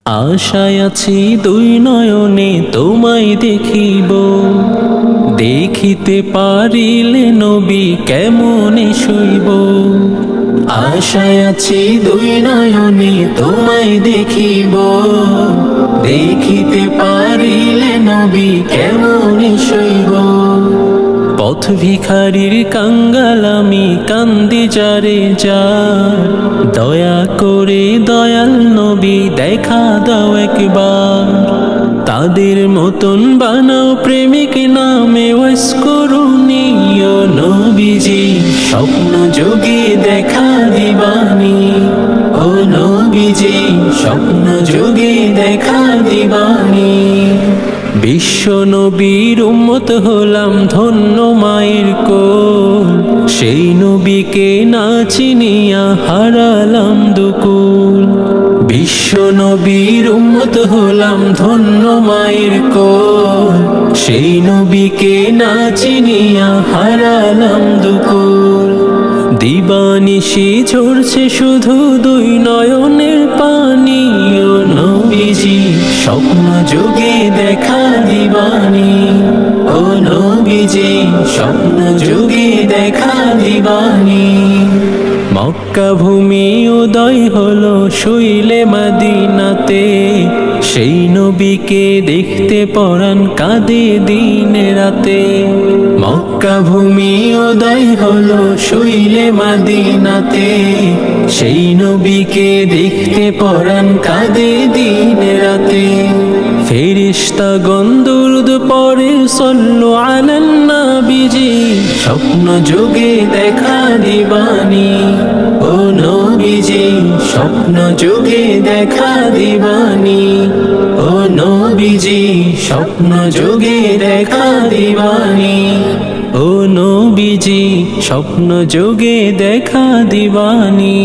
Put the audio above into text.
আশায় আছি দুই নয়নে তোমায় দেখিব, দেখিতে পারিলে নবী কেমনে শুইব। আশায় আছি দুই নয়নে তোমায় দেখিব, দেখিতে পারিলে নবী কেমনে শুইব। পথ ভিখারির কাঙ্গাল আমি কান্দি যারে যার, দয়া করে দয়াল নবী দেখা দাও একবার। তাদের মতন বানাও প্রেমিক নামে ওয়াস করুনিয় নবীজি, স্বপ্ন যোগে দেখা দিবানি। ও নবীজি স্বপ্ন যোগে দেখা দিবানি। বিশ্ব নবীর উম্মত হলাম ধন্য মায়ের কোল, সেই নবীকে না চিনিয়া হারালাম দুকুল। বিশ্ব নবীর উম্মত হলাম ধন্য মায়ের কোল, সেই নবীকে না চিনিয়া হারালাম দুকুল। দিবানিশি ঝরছে শুধু দুই নয়নের পানি, ও নবীজি স্বপ্ন যোগে দেখা দিবানি। ও নবীজি স্বপ্ন যোগে দেখা দিবানি। মক্কা ভূমি উদয় হলো শুইলে মদিনাতে, সেই নবীকে দেখতে পরাণ কাঁদে দিন রাতে। মক্কা ভূমি উদয় হলো শুইলে মদিনাতে, সেই নবীকে দেখতে পরাণ কাঁদে দিন রাতে। ফেরেশতাগণ দুরূদ পড়ে সল্লু আলান নবীজি, স্বপ্ন যোগে দেখা দিবানি। ও নবীজি স্বপ্ন যোগে দেখা দিবানি। ও নবীজি স্বপ্ন যোগে দেখা দিবানি। ও নবীজি স্বপ্ন যোগে দেখা দিবানি।